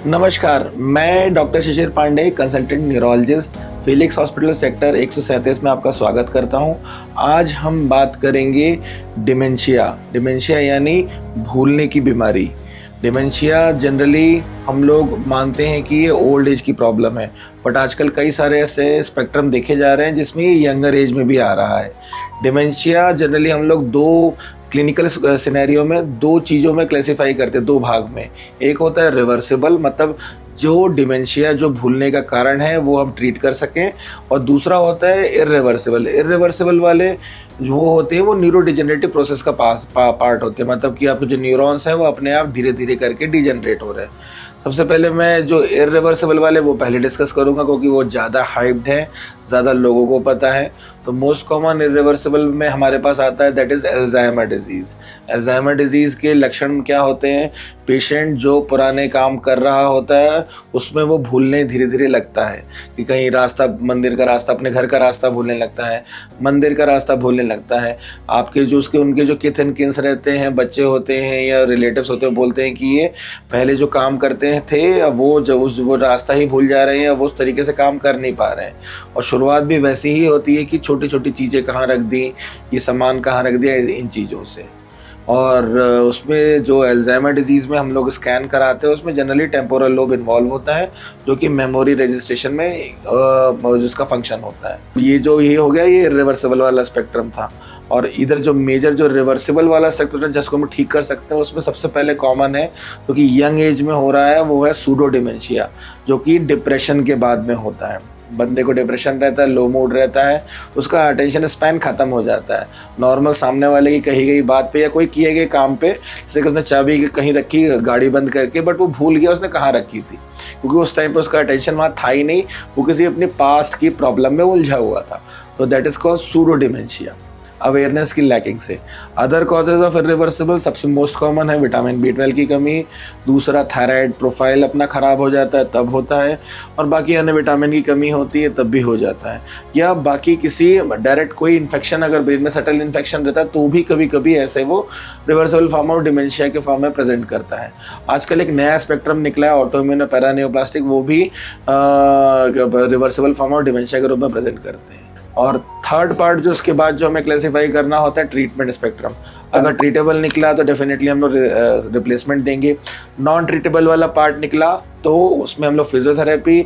नमस्कार, मैं doctor Shishir Pandey, consultant neurologist, Felix hospital sector 137 में आपका स्वागत करता हूं। आज हम बात करेंगे डिमेंशिया यानी भूलने की बीमारी। डिमेंशिया जनरली हम लोग मानते हैं कि ये ओल्ड एज की प्रॉब्लम है, बट आजकल कई सारे ऐसे स्पेक्ट्रम देखे जा रहे हैं जिसमें ये यंगर एज में भी आ रहा है। डिमेंशिया जनरली हम लोग दो क्लिनिकल सिनेरियो में दो चीज़ों में क्लासिफाई करते हैं, दो भाग में। एक होता है रिवर्सिबल, मतलब जो डिमेंशिया जो भूलने का कारण है वो हम ट्रीट कर सकें, और दूसरा होता है इर्रिवर्सिबल वाले वो होते हैं वो न्यूरोडिजेनरेटिव प्रोसेस का पार्ट होते हैं, मतलब कि आपके जो न्यूरॉन्स हैं वो अपने आप धीरे धीरे करके डिजेनरेट हो रहे हैं। सबसे पहले मैं जो इर्रिवर्सिबल वाले वो पहले डिस्कस करूंगा क्योंकि वो ज़्यादा हाइप्ड है, ज़्यादा लोगों को पता है। तो मोस्ट कॉमन इर्रिवर्सिबल में हमारे पास आता है that is Alzheimer disease. Alzheimer disease के लक्षण क्या होते हैं? पेशेंट जो पुराने काम कर रहा होता है उसमें वो भूलने धीरे धीरे लगता है कि कहीं रास्ता, मंदिर का रास्ता, अपने घर का रास्ता भूलने लगता है, मंदिर का रास्ता भूलने लगता है। आपके जो उनके जो किथ एंड किन्स रहते हैं, बच्चे होते हैं या रिलेटिव्स होते हैं, बोलते हैं कि ये पहले जो काम करते थे वो रास्ता ही भूल जा रहे हैं, वो उस तरीके से काम कर नहीं पा रहे हैं। और शुरुआत भी वैसी ही होती है कि छोटी छोटी चीज़ें कहाँ रख दी, ये सामान कहाँ रख दिया, इन चीज़ों से। और उसमें जो अल्जाइमर डिजीज़ में हम लोग स्कैन कराते हैं उसमें जनरली टेम्पोरल लोब इन्वॉल्व होता है, जो कि मेमोरी रजिस्ट्रेशन में जिसका फंक्शन होता है। ये हो गया, ये रिवर्सिबल वाला स्पेक्ट्रम था। और इधर जो मेजर जो रिवर्सिबल वाला स्पेक्ट्रम है जिसको हम ठीक कर सकते हैं, उसमें सबसे पहले कॉमन है जो कि यंग एज में हो रहा है, वो है सूडो डिमेंशिया, जो कि डिप्रेशन के बाद में होता है। बंदे को डिप्रेशन रहता है, लो मूड रहता है, उसका अटेंशन स्पैन खत्म हो जाता है। नॉर्मल सामने वाले की कही गई बात पे या कोई किए गए काम पे, जैसे कि उसने चाबी कहीं रखी गाड़ी बंद करके, बट वो भूल गया उसने कहाँ रखी थी, क्योंकि उस टाइम पे उसका अटेंशन वहाँ था ही नहीं, वो किसी अपने पास्ट की प्रॉब्लम में उलझा हुआ था। तो that is called pseudo dementia, awareness की लैकिंग से। अदर कॉजेज ऑफ इरिवर्सिबल सबसे मोस्ट कॉमन है विटामिन B12 की कमी, दूसरा थायराइड प्रोफाइल अपना ख़राब हो जाता है तब होता है, और बाकी अन्य विटामिन की कमी होती है तब भी हो जाता है, या बाकी किसी डायरेक्ट कोई इन्फेक्शन अगर ब्रेन में सटल इन्फेक्शन रहता है तो भी कभी कभी ऐसे वो रिवर्सिबल फॉर्म ऑफ डिमेंशिया के फॉर्म में प्रेजेंट करता है। आजकल एक नया स्पेक्ट्रम निकला है ऑटोइम्यून पैरानियोप्लास्टिक, वो भी रिवर्सिबल फॉर्म ऑफ डिमेंशिया के रूप में प्रेजेंट करते हैं। और थर्ड पार्ट जो उसके बाद जो हमें क्लासिफाई करना होता है ट्रीटमेंट स्पेक्ट्रम। अगर ट्रीटेबल निकला तो डेफिनेटली हम लोग रिप्लेसमेंट देंगे, नॉन ट्रीटेबल वाला पार्ट निकला तो उसमें हम लोग फिजियोथेरेपी,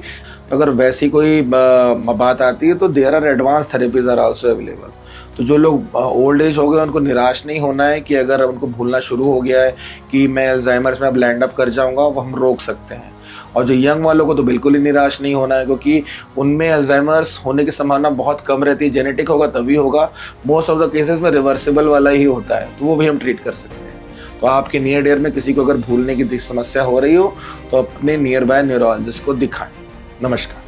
तो अगर वैसी कोई बात आती है तो there are advance therapies are also available. तो जो लोग ओल्ड एज हो गए उनको निराश नहीं होना है कि अगर उनको भूलना शुरू हो गया है कि मैं अल्जाइमर्स में अब लैंड अप कर जाऊंगा, वो हम रोक सकते हैं। और जो यंग वालों को तो बिल्कुल ही निराश नहीं होना है, क्योंकि उनमें अल्जाइमर्स होने की संभावना बहुत कम रहती है। जेनेटिक होगा तभी होगा, मोस्ट ऑफ द केसेस में रिवर्सिबल वाला ही होता है, तो वो भी हम ट्रीट कर सकते हैं। तो आपके नियर डियर में किसी को अगर भूलने की समस्या हो रही हो तो अपने नियर बाय न्यूरोलॉजिस्ट को दिखाएं। नमस्कार।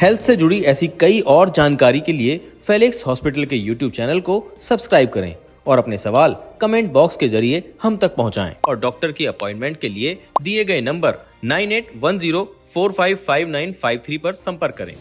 हेल्थ से जुड़ी ऐसी कई और जानकारी के लिए फेलिक्स हॉस्पिटल के YouTube चैनल को सब्सक्राइब करें और अपने सवाल कमेंट बॉक्स के जरिए हम तक पहुंचाएं। और डॉक्टर की अपॉइंटमेंट के लिए दिए गए नंबर 9810455953 पर संपर्क करें।